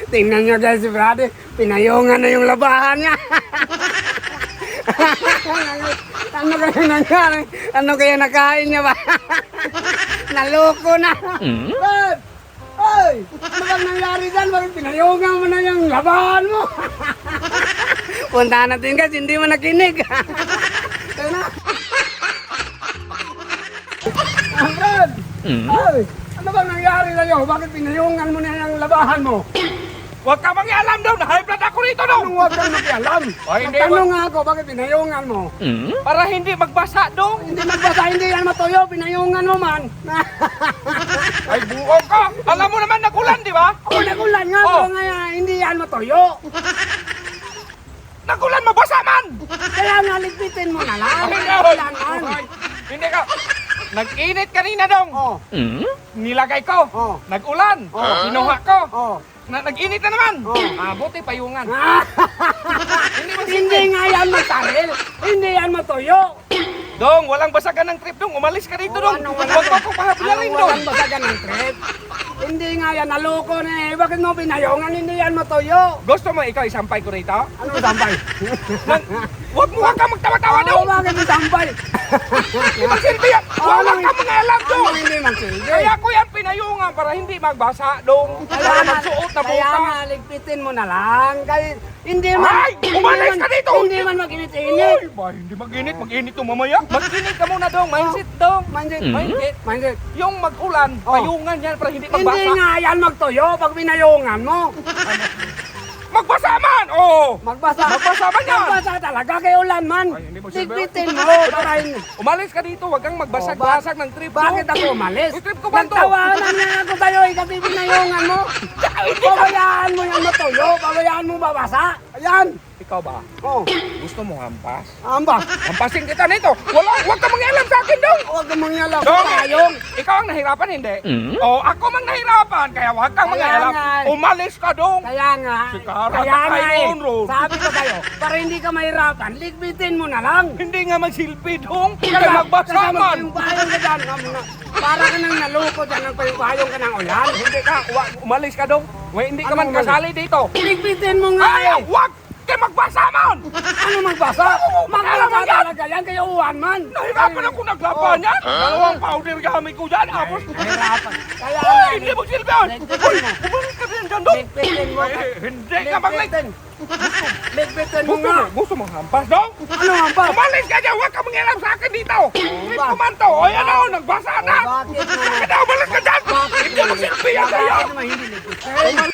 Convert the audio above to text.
Tingnan nyo guys si Brady, pinayungan na yung labahan niya. Ano kaya nangyari? Ano kaya nakain niya ba? Naloko na. Brad! Ay! Ano bang nangyari dyan? Bakit pinayungan mo na yung labahan mo? Puntahan natin guys, hindi mo nakinig. Kaya na. Brad! Ay! Ano bang nangyari sa'yo? Bakit pinayungan mo na yung labahan mo? Huwag ka mangialam daw, na-high blood ako rito daw. Anong huwag kang makialam? Ay, hindi Tanong nga ako, bakit pinayungan mo? Para hindi magbasa daw. Hindi magbasa, hindi yan matuyo, pinayungan mo man. Ay, buong ka. Alam mo naman nagulan, di ba? O, nagulan nga, Oh. pero nga hindi yan matuyo. Nagulan, mabasa man. Kaya nga, ligpitin mo na lang. Ay, Nagulan man. ay, hindi ka. Nag-init kanina dong. Oh, Nilagay ko. Oh. Nag-ulan. Oh. Kinuha ko. oh. Nag-init na naman. Oh. Buti payungan. Hindi nga yan mataril. Hindi yan matuyo. Dong, walang basagan ng trip dong. Umalis ka dito dong. Anong Huwag mo ko pahabilarin dong. walang basagan ng trip? Hindi nga yan, naloko na eh. Bakit mo pinayungan? Hindi yan matuyo. Gusto mo ikaw isampay ko rito? Anong sampay? Huwag ka magtawa-tawa Oo, dong. bakit mo sampay? Hindi magsilbi yan. Huwag ka mangialam dong. Ano hindi magsilbi? Kaya ko yan pinayungan para hindi magbasa dong. Para magsuot na Kaya buka. nga, ligpitin mo na lang. Kaya hindi man... Ay! Umalis ka dito! Hindi man mag-init-init. Uy, ba, hindi mag-init. Mag-init to mamaya. Mag-init ka muna dong. Mindset dong. Mindset. Mindset. Mindset. Yung mag-ulan, Oh. payungan yan para hindi Hindi magbasa. nga yan magtuyo pag pinayungan mo. Magbasa man! Oo! Magbasa. Magbasa man yan! Magbasa talaga kay ulan man. Ay, hindi mo silbi. Ligpitin mo para hindi. Umalis ka dito. Huwag kang magbasag-basag ng trip mo. Bakit ako umalis? Yung trip ko ba to? Nagtawanan na ako tayo kasi pinayungan mo. Pabayaan mo yan matuyo. Pabayaan mo babasa. Ayan. Ikaw ba? Oh. Gusto mo hampas? Amba. Hampasin kita nito. Huwag ka mangialam sa akin dong. Huwag ka mangyala. Dong, Tayong. ikaw ang nahirapan, hindi? O, ako mang nahirapan, kaya huwag kang Kaya mangialam. nga. Umalis ka dong. Kaya nga, Si Kara, kaya nga tayo, eh, Ron. sabi ko sa'yo, para hindi ka mahirapan, ligpitin mo na lang. Hindi nga magsilpi dong. Kaya magbasa man. Magpayong ka dyan, para ka nang naloko dyan, nagpayong ka ng ulan. Hindi ka, umalis ka dong. Hindi ka Ano man umalis? kasali dito. Ligpitin mo nga Ay, eh. huwag! Kaya magbasa man! Ano magbasa? Pakialam Magbasa mo yan. talaga yan, kaya uwan man. Nahirapan ako naglaban yan. Dalawang powder gamit ko dyan. Tapos, Nahirapan. Kaya ay, nga, hindi magsilbi yan. ligpitin mo. Umalis ka din dyan dong. Ligpitin mo. Ay, hindi ka maglig. Ligpitin mo Gusto nga. mo, gusto mo hampas dong? Ano ang pa? Umalis ka dyan, huwag ka mangialam sa akin dito. Trip ba? ko man to. O yan o, nagbasa na. Bakit mo? Bakit na umalis ka dyan? Hindi mo silbi yan Bakit sa'yo. naman hindi ligpitin?